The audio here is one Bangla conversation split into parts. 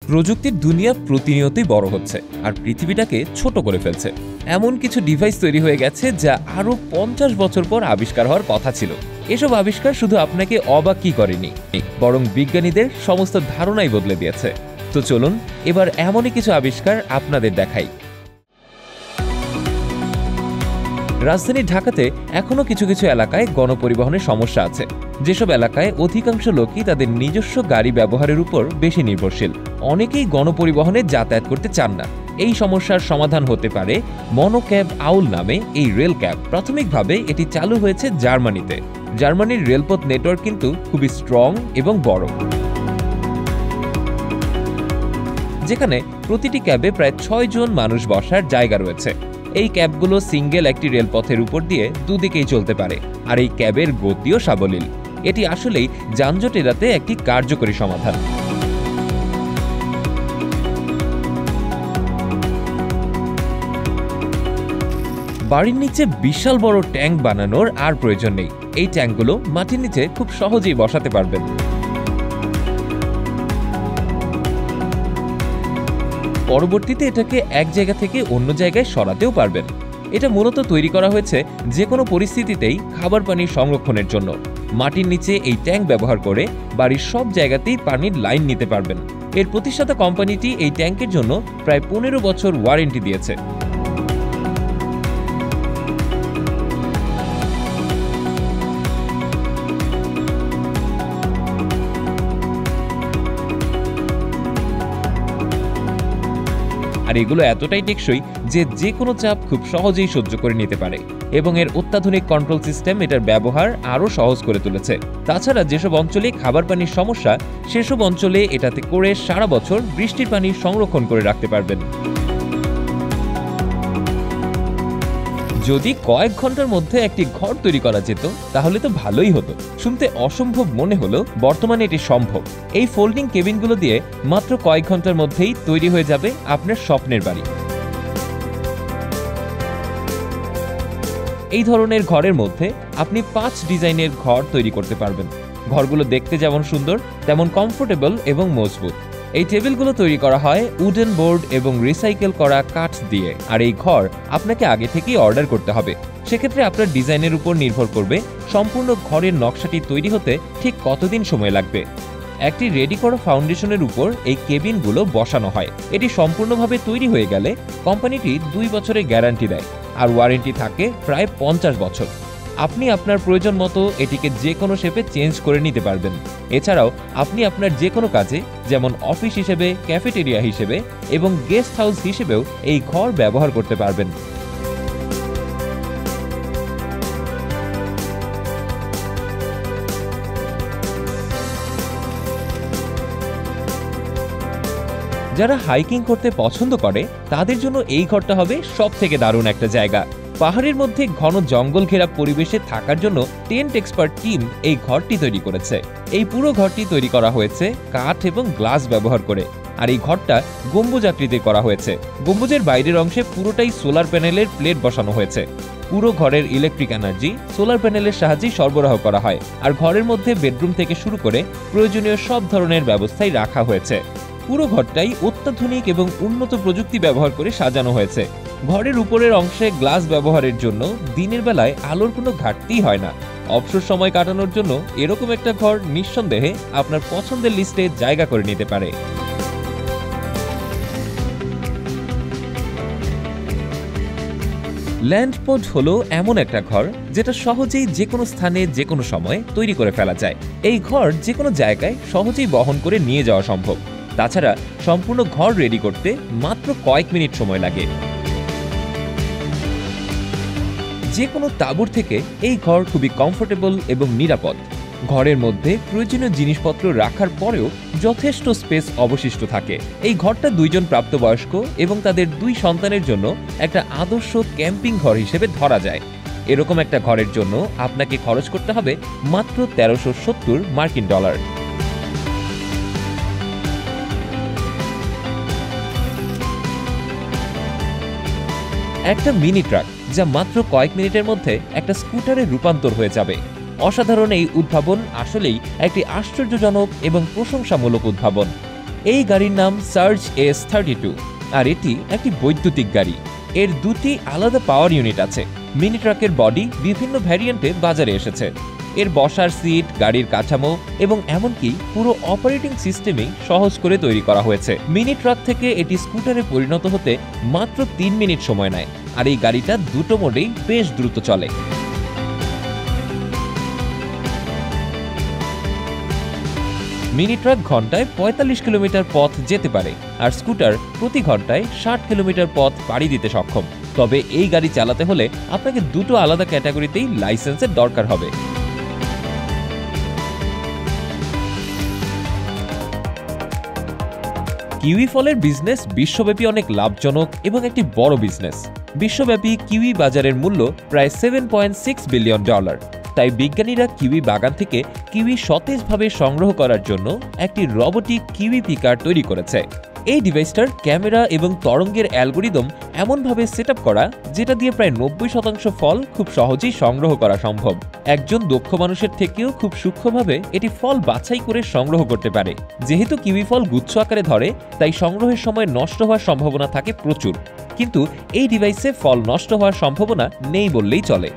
প্রযুক্তির দুনিয়া প্রতিনিয়তই বড় হচ্ছে আর পৃথিবীটাকে ছোট করে ফেলছে। এমন কিছু ডিভাইস তৈরি হয়ে গেছে যা আরও 50 বছর পর আবিষ্কার হওয়ার কথা ছিল। এসব আবিষ্কার শুধু আপনাকে অবাকই করেনি, বরং বিজ্ঞানীদের সমস্ত ধারণাই বদলে দিয়েছে। তো চলুন এবার এমনই কিছু আবিষ্কার আপনাদের দেখাই। রাজধানী ঢাকাতে এখনো কিছু কিছু এলাকায় গণপরিবহনের সমস্যা আছে। যেসব এলাকায় অধিকাংশ লোকই তাদের নিজস্ব গাড়ি ব্যবহারের উপর বেশি নির্ভরশীল। অনেকেই গণপরিবহনে যাতায়াত করতে চান না। এই সমস্যার সমাধান হতে পারে মনোক্যাব আউল নামে এই রেল ক্যাব। প্রাথমিকভাবে এটি চালু হয়েছে জার্মানিতে। জার্মানির রেলপথ নেটওয়ার্ক কিন্তু খুবই স্ট্রং এবং বড়, যেখানে প্রতিটি ক্যাবে প্রায় 6 জন মানুষ বসার জায়গা রয়েছে। এই ক্যাবগুলো সিঙ্গেল একটি রেলপথের উপর দিয়ে দুদিকেই চলতে পারে, আর এই ক্যাবের গতিও সাবলীল। এটি আসলেই যানজট এড়াতে একটি কার্যকরী সমাধান। বাড়ির নিচে বিশাল বড় ট্যাঙ্ক বানানোর আর প্রয়োজন নেই। এই ট্যাঙ্কগুলো মাটির নিচে খুব সহজেই বসাতে পারবেন। পরবর্তীতে এটাকে এক জায়গা থেকে অন্য জায়গায় সরাতেও পারবেন। এটা মূলত তৈরি করা হয়েছে যে কোনো পরিস্থিতিতেই খাবার পানি সংরক্ষণের জন্য। মাটির নিচে এই ট্যাঙ্ক ব্যবহার করে বাড়ির সব জায়গাতেই পানির লাইন নিতে পারবেন। এর প্রতিষ্ঠাতা কোম্পানিটি এই ট্যাঙ্কের জন্য প্রায় 15 বছর ওয়ারেন্টি দিয়েছে। আর এগুলো এতটাই টেকসই যে কোনো চাপ খুব সহজেই সহ্য করে নিতে পারে, এবং এর অত্যাধুনিক কন্ট্রোল সিস্টেম এটার ব্যবহার আরও সহজ করে তুলেছে। তাছাড়া যেসব অঞ্চলে খাবার পানির সমস্যা, সেসব অঞ্চলে এটাতে করে সারা বছর বৃষ্টির পানি সংরক্ষণ করে রাখতে পারবেন। যদি কয়েক ঘন্টার মধ্যে একটি ঘর তৈরি করা যেত তাহলে তো ভালোই হতো। শুনতে অসম্ভব মনে হলো বর্তমানে এটি সম্ভব। এই ফোল্ডিং কেবিনগুলো দিয়ে মাত্র কয়েক ঘন্টার মধ্যেই তৈরি হয়ে যাবে আপনার স্বপ্নের বাড়ি। এই ধরনের ঘরের মধ্যে আপনি 5 ডিজাইনের ঘর তৈরি করতে পারবেন। ঘরগুলো দেখতে যেমন সুন্দর তেমন কমফোর্টেবল এবং মজবুত। এই টেবিলগুলো তৈরি করা হয় উডেন বোর্ড এবং রিসাইকেল করা কাঠ দিয়ে। আর এই ঘর আপনাকে আগে থেকেই অর্ডার করতে হবে। সেক্ষেত্রে আপনার ডিজাইনের উপর নির্ভর করবে সম্পূর্ণ ঘরের নকশাটি তৈরি হতে ঠিক কতদিন সময় লাগবে। একটি রেডি করা ফাউন্ডেশনের উপর এই কেবিনগুলো বসানো হয়। এটি সম্পূর্ণভাবে তৈরি হয়ে গেলে কোম্পানিটি 2 বছরের গ্যারান্টি দেয়, আর ওয়ারেন্টি থাকে প্রায় 50 বছর। আপনি আপনার প্রয়োজন মতো এটিকে যে কোনো শেপে চেঞ্জ করে নিতে পারবেন। এছাড়াও আপনি আপনার যে কোনো কাজে, যেমন অফিস হিসেবে, ক্যাফেটেরিয়া হিসেবে এবং গেস্ট হাউস হিসেবেও এই ঘর ব্যবহার করতে পারবেন। যারা হাইকিং করতে পছন্দ করে তাদের জন্য এই ঘরটা হবে সবথেকে দারুণ একটা জায়গা। পাহাড়ের মধ্যে ঘন জঙ্গল ঘেরা পরিবেশে থাকার জন্য টেন্ট এক্সপার্ট টিম এই ঘরটি তৈরি করেছে। এই পুরো ঘরটি তৈরি করা হয়েছে কাঠ এবং গ্লাস ব্যবহার করে, আর এই ঘরটা গম্বুজ আকৃতির করা হয়েছে। গম্বুজের বাইরের অংশে পুরোটাই সোলার প্যানেলের প্লেট বসানো হয়েছে। পুরো ঘরের ইলেকট্রিক এনার্জি সোলার প্যানেলের সাহায্যে সরবরাহ করা হয়, আর ঘরের মধ্যে বেডরুম থেকে শুরু করে প্রয়োজনীয় সব ধরনের ব্যবস্থাই রাখা হয়েছে। পুরো ঘরটাই অত্যাধুনিক এবং উন্নত প্রযুক্তি ব্যবহার করে সাজানো হয়েছে। ঘরের উপরের অংশে গ্লাস ব্যবহারের জন্য দিনের বেলায় আলোর কোনো ঘাটতিই হয় না। অবসর সময় কাটানোর জন্য এরকম একটা ঘর নিঃসন্দেহে আপনার পছন্দের লিস্টে জায়গা করে নিতে পারে। ল্যান্ডপড হলো এমন একটা ঘর যেটা সহজেই যে কোনো স্থানে যে কোনো সময় তৈরি করে ফেলা যায়। এই ঘর যে কোনো জায়গায় সহজেই বহন করে নিয়ে যাওয়া সম্ভব। তাছাড়া সম্পূর্ণ ঘর রেডি করতে মাত্র কয়েক মিনিট সময় লাগে। যে কোনো তাঁবুর থেকে এই ঘর খুবই কমফোর্টেবল এবং নিরাপদ। ঘরের মধ্যে প্রয়োজনীয় জিনিসপত্র রাখার পরেও যথেষ্ট স্পেস অবশিষ্ট থাকে। এই ঘরটা 2 জন প্রাপ্তবয়স্ক এবং তাদের 2 সন্তানের জন্য একটা আদর্শ ক্যাম্পিং ঘর হিসেবে ধরা যায়। এরকম একটা ঘরের জন্য আপনাকে খরচ করতে হবে মাত্র 1370 মার্কিন ডলার। একটা মিনি ট্রাক যা মাত্র কয়েক মিনিটের মধ্যে একটা স্কুটারে রূপান্তর হয়ে যাবে। অসাধারণ এই উদ্ভাবন আসলেই একটি আশ্চর্যজনক এবং প্রশংসামূলক উদ্ভাবন। এই গাড়ির নাম সার্জ S32 আর এটি একটি বৈদ্যুতিক গাড়ি। এর দুটি আলাদা পাওয়ার ইউনিট আছে। মিনি ট্রাকের বডি বিভিন্ন ভ্যারিয়েন্টে বাজারে এসেছে। এর বসার সিট, গাড়ির কাঠামো এবং এমনকি পুরো অপারেটিং সিস্টেমই সহজ করে তৈরি করা হয়েছে। মিনি ট্রাক থেকে এটি স্কুটারে পরিণত হতে মাত্র ৩ মিনিট সময় নেয়, আর এই গাড়িটা দুটো মোডেই বেশ দ্রুত চলে। মিনি ট্রাক ঘন্টায় ৪৫ কিলোমিটার পথ যেতে পারে, আর স্কুটার প্রতি ঘন্টায় ৬০ কিলোমিটার পথ পাড়ি দিতে সক্ষম। তবে এই গাড়ি চালাতে হলে আপনাকে দুটো আলাদা ক্যাটাগরিতেই লাইসেন্সের দরকার হবে। কিউই ফলের বিজনেস বিশ্বব্যাপী অনেক লাভজনক এবং একটি বড় বিজনেস। বিশ্বব্যাপী কিউই বাজারের মূল্য প্রায় $7.6 বিলিয়ন। তাই বিজ্ঞানীরা কিউই বাগান থেকে কিউই সতেজভাবে সংগ্রহ করার জন্য একটি রোবোটিক কিউই পিকার তৈরি করেছে। এই ডিভাইসটার ক্যামেরা এবং তরঙ্গের অ্যালগোরিদম এমনভাবে সেট আপ করা যেটা দিয়ে প্রায় ৯০% ফল খুব সহজেই সংগ্রহ করা সম্ভব। একজন দক্ষ মানুষের থেকেও খুব সূক্ষ্মভাবে এটি ফল বাছাই করে সংগ্রহ করতে পারে। যেহেতু কিউই ফল গুচ্ছ আকারে ধরে, তাই সংগ্রহের সময় নষ্ট হওয়ার সম্ভাবনা থাকে প্রচুর, কিন্তু এই ডিভাইসে ফল নষ্ট হওয়ার সম্ভাবনা নেই বললেই চলে।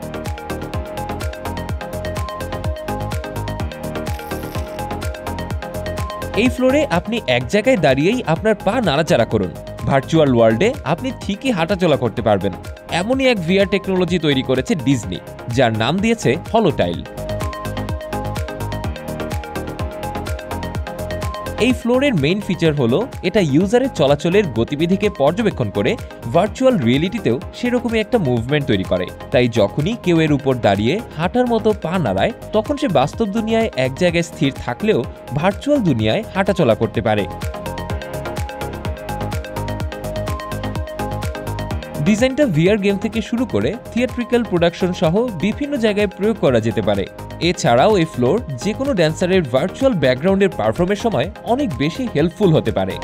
এই ফ্লোরে আপনি এক জায়গায় দাঁড়িয়েই আপনার পা নাড়াচাড়া করুন। ভার্চুয়াল ওয়ার্ল্ডে আপনি ঠিকই হাঁটাচলা করতে পারবেন। এমনই এক ভিআর টেকনোলজি তৈরি করেছে ডিজনি, যার নাম দিয়েছে হলোটাইল। এই ফ্লোরের মেইন ফিচার হলো এটা ইউজারের চলাচলের গতিবিধিকে পর্যবেক্ষণ করে ভার্চুয়াল রিয়েলিটিতেও সেরকমই একটা মুভমেন্ট তৈরি করে। তাই যখনই কেউ এর উপর দাঁড়িয়ে হাঁটার মতো পা নাড়ায়, তখন সে বাস্তব দুনিয়ায় এক জায়গায় স্থির থাকলেও ভার্চুয়াল দুনিয়ায় হাঁটাচলা করতে পারে। ডিজাইনটা ভিআর গেম থেকে শুরু করে থিয়েট্রিক্যাল প্রোডাকশন সহ বিভিন্ন জায়গায় প্রয়োগ করা যেতে পারে। এছাড়াও এই ফ্লোর যে কোনো ড্যান্সারের ভার্চুয়াল ব্যাকগ্রাউন্ডের পারফর্মের সময় অনেক বেশি হেল্পফুল হতে পারে।